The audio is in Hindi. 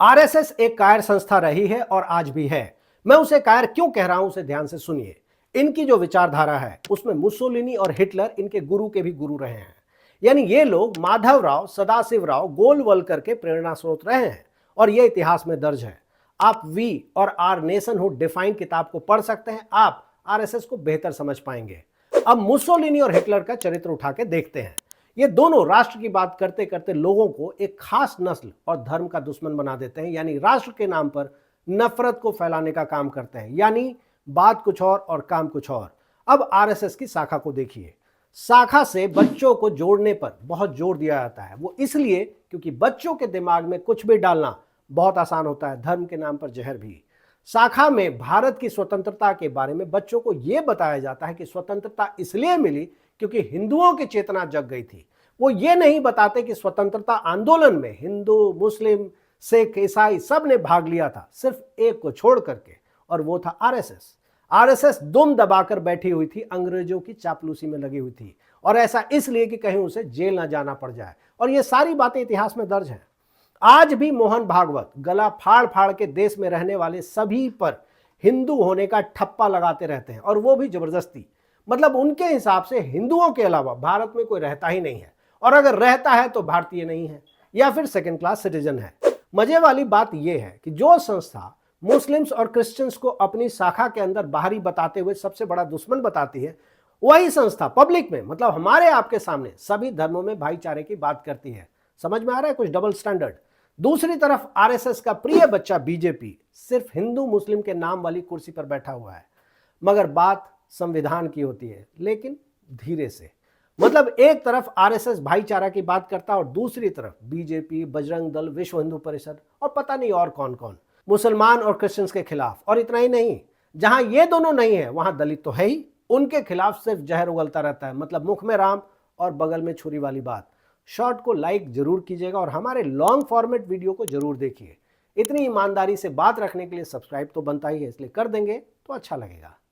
आरएसएस एक कायर संस्था रही है और आज भी है। मैं उसे कायर क्यों कह रहा हूं उसे ध्यान से सुनिए। इनकी जो विचारधारा है उसमें मुसोलिनी और हिटलर इनके गुरु के भी गुरु रहे हैं। यानी ये लोग माधवराव, सदाशिवराव, गोलवलकर के प्रेरणा स्रोत रहे हैं और यह इतिहास में दर्ज है। आप वी और आर नेशनहुड डिफाइन किताब को पढ़ सकते हैं, आप आरएसएस को बेहतर समझ पाएंगे। अब मुसोलिनी और हिटलर का चरित्र उठा के देखते हैं। ये दोनों राष्ट्र की बात करते करते लोगों को एक खास नस्ल और धर्म का दुश्मन बना देते हैं, यानी राष्ट्र के नाम पर नफरत को फैलाने का काम करते हैं। यानी बात कुछ और काम कुछ और। अब आरएसएस की शाखा को देखिए। शाखा से बच्चों को जोड़ने पर बहुत जोर दिया जाता है। वो इसलिए क्योंकि बच्चों के दिमाग में कुछ भी डालना बहुत आसान होता है, धर्म के नाम पर जहर भी। शाखा में भारत की स्वतंत्रता के बारे में बच्चों को यह बताया जाता है कि स्वतंत्रता इसलिए मिली क्योंकि हिंदुओं की चेतना जग गई थी। वो ये नहीं बताते कि स्वतंत्रता आंदोलन में हिंदू, मुस्लिम, सिख, ईसाई सब ने भाग लिया था, सिर्फ एक को छोड़ करके, और वो था आरएसएस। आरएसएस दुम दबाकर बैठी हुई थी, अंग्रेजों की चापलूसी में लगी हुई थी, और ऐसा इसलिए कि कहीं उसे जेल ना जाना पड़ जाए। और ये सारी बातें इतिहास में दर्ज हैं। आज भी मोहन भागवत गला फाड़ फाड़ के देश में रहने वाले सभी पर हिंदू होने का ठप्पा लगाते रहते हैं, और वो भी जबरदस्ती। मतलब उनके हिसाब से हिंदुओं के अलावा भारत में कोई रहता ही नहीं है, और अगर रहता है तो भारतीय नहीं है या फिर सेकंड क्लास सिटीजन है। मजे वाली बात यह है कि जो संस्था मुस्लिम्स और क्रिश्चियंस को अपनी शाखा के अंदर बाहरी बताते हुए सबसे बड़ा दुश्मन बताती है, वही संस्था पब्लिक में, मतलब हमारे आपके सामने, सभी धर्मों में भाईचारे की बात करती है। समझ में आ रहा है कुछ डबल स्टैंडर्ड। दूसरी तरफ आरएसएस का प्रिय बच्चा बीजेपी सिर्फ हिंदू मुस्लिम के नाम वाली कुर्सी पर बैठा हुआ है, मगर बात संविधान की होती है, लेकिन धीरे से। मतलब एक तरफ आरएसएस भाईचारा की बात करता और दूसरी तरफ बीजेपी, बजरंग दल, विश्व हिंदू परिषद और पता नहीं और कौन कौन, मुसलमान और क्रिश्चियंस के खिलाफ। और इतना ही नहीं, जहां ये दोनों नहीं है वहां दलित तो है ही, उनके खिलाफ सिर्फ जहर उगलता रहता है। मतलब मुख में राम और बगल में छुरी वाली बात। शॉर्ट को लाइक जरूर कीजिएगा और हमारे लॉन्ग फॉर्मेट वीडियो को जरूर देखिए। इतनी ईमानदारी से बात रखने के लिए सब्सक्राइब तो बनता ही है, इसलिए कर देंगे तो अच्छा लगेगा।